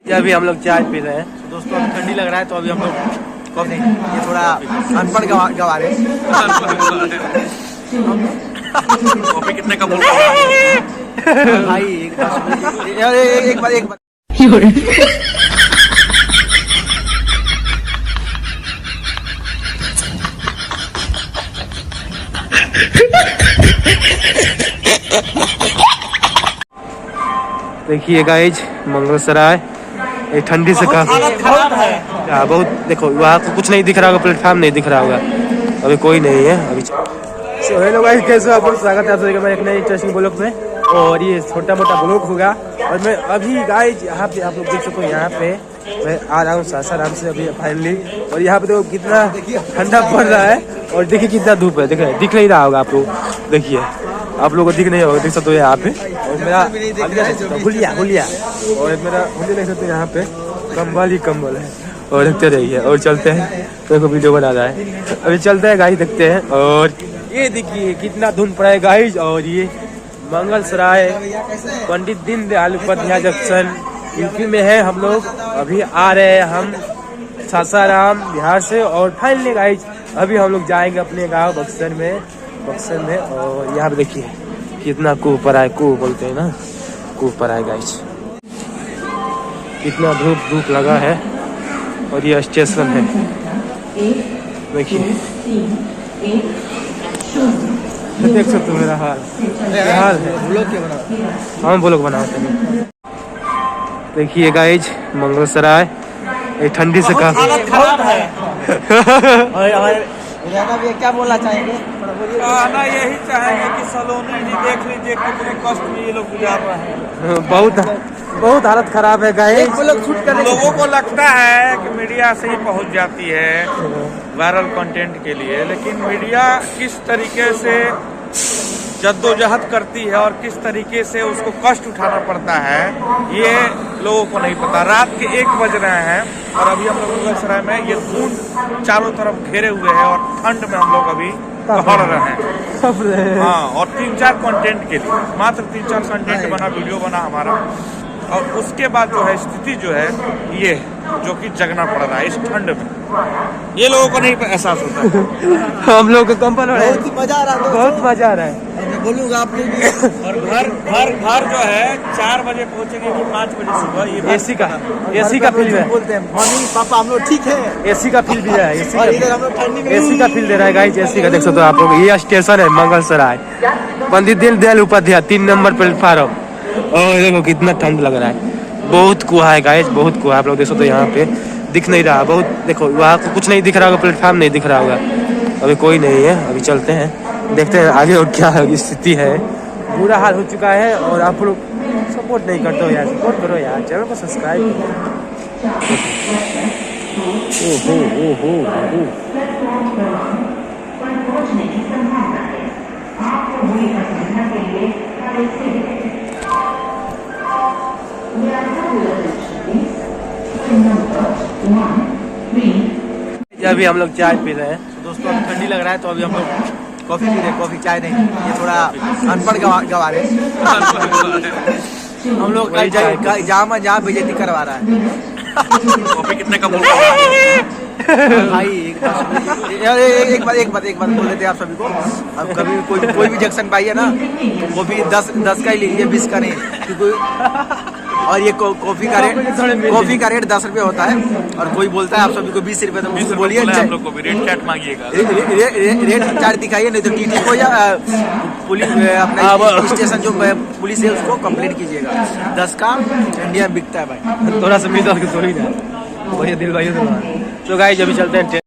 दोस्तों, अभी ठंडी लग रहा है तो अभी हम लोग कॉफी, ये थोड़ा अनपढ़ गवा रहे हैं। कॉफी कितने का बोल भाई एक बार देखिए गाइज, मंगलसराय ये ठंडी से काफी बहुत देखो, वहाँ तो कुछ नहीं दिख रहा होगा, प्लेटफॉर्म नहीं दिख रहा होगा, अभी कोई नहीं है अभी। हेलो गाइज, कैसे हो आप लोग? स्वागत है आप सभी का मैं एक नए इंटरेस्टिंग ब्लॉग में। और ये छोटा मोटा ब्लॉग होगा। और मैं अभी गाइज यहाँ पे आप लोग देख सकते हो, यहाँ पे मैं आ रहा हूँ सासाराम से अभी फाइनली। और यहाँ पे देखो कितना ठंडा पड़ रहा है और देखिए कितना धूप है। देखिए दिख नहीं रहा होगा आप लोग, देखिए आप लोगों को दिख नहीं होगा, देख सकते हो यहाँ पे। और मेरा हुलिया और मेरा हुलिया देख सकते हो, यहाँ पे कंबल ही कंबल है। और देखते रहिए और चलते हैं, मेरे को वीडियो बना रहा है। अभी चलते हैं गाइस, देखते हैं। और ये देखिए कितना धुंध पड़ा है गाइस। और ये मंगलसराय पंडित दीनदयाल उपाध्याय जंक्शन यूपी में है। हम लोग अभी आ रहे हैं हम सासाराम बिहार से। और फाइनली गाइस अभी हम लोग जाएंगे अपने गाँव बक्सर में। और यहाँ पे देखिए कितना कूप पर है, कूप बोलते हैं ना, कूप पर है गाइस। कितना धूप लगा है। और ये स्टेशन है, देखिए देख सकते हो मेरा हाल है। हम ब्लॉग बनाते हैं। देखिए गाइज, मंगलसराय ये ठंडी से काफी खराब है। और क्या बोलना चाहेंगे? कहना यही चाहेंगे कि सलोनी जी देख लीजिए कितने कष्ट में ये लोग गुजार रहे हैं। बहुत हालत खराब है गाइस। लोगों को लगता है कि मीडिया से ही पहुंच जाती है वायरल कंटेंट के लिए, लेकिन मीडिया किस तरीके से जद्दोजहद करती है और किस तरीके से उसको कष्ट उठाना पड़ता है, ये लोगों को नहीं पता। रात के 1 बज रहे हैं और अभी हम लोग मुगलसराय में ये धुंध चारों तरफ घेरे हुए है और ठंड में हम लोग अभी दौड़ रहे हैं। हाँ, और 3-4 कंटेंट के लिए, मात्र 3-4 कंटेंट बना, वीडियो बना हमारा। और उसके बाद जो है स्थिति जो है ये, जो कि जगना पड़ रहा है इस ठंड में, ये लोगों को नहीं एहसास होता है। हम लोग को कंपन हो रहा है, बहुत मजा आ रहा है, बहुत मजा आ रहा है। मैं बोलूँगा आप लोग। और घर जो है 4 बजे पहुंचेंगे कि 5 बजे सुबह। ये एसी का फील है, बोलते हैं मम्मी पापा हम लोग ठीक है। एसी का फील भी है, एसी का फील दे रहा है गाइस। एसी का देख सकते हो आप लोग। ये स्टेशन है मंगलसराय पंडित दीनदयाल उपाध्याय 3 नंबर प्लेटफार्म। और देखो कितना ठंड लग रहा है, बहुत कुहा है गाइस, बहुत कुहा। आप लोग देख सकते हो, यहाँ पे दिख नहीं रहा, बहुत देखो, वहाँ तो कुछ नहीं दिख रहा होगा, प्लेटफॉर्म नहीं दिख रहा होगा, अभी कोई नहीं है। अभी चलते हैं, देखते हैं आगे और क्या स्थिति है। बुरा हाल हो चुका है। और आप लोग सपोर्ट नहीं करते हो यार, सपोर्ट करो यार, चैनल को सब्सक्राइब करो। अभी हम लोग चाय पी रहे हैं दोस्तों, अभी ठंडी लग रहा है तो अभी हम लोग कॉफी पी रहे हैं। कॉफी, चाय नहीं, ये थोड़ा अनपढ़ गवा रहे हैं। हम लोग जहाँ बेइज्जती करवा रहा है। कॉफी कितने का बोल भाई एक बार बोल देते हैं आप सभी को। अब कभी कोई भी जंक्शन पाइए ना, वो भी 10 का ही लीजिए, 20 का नहीं, क्योंकि और ये कॉफी का रेट 10 रुपये होता है। और कोई बोलता है आप सभी को 20 रुपये, तो मुझे बोलिए आप लोग को भी रेट चैट मांगिएगा। रेट चार्ट दिखाइए, नहीं तो टीटी को या पुलिस अपना स्टेशन जो पुलिस है उसको कंप्लेंट कीजिएगा। 10 का इंडिया में बिकता है भाई। थोड़ा सा मिल थोड़ी ना, भैया दिल भाई। तो गाइस अभी चलते हैं।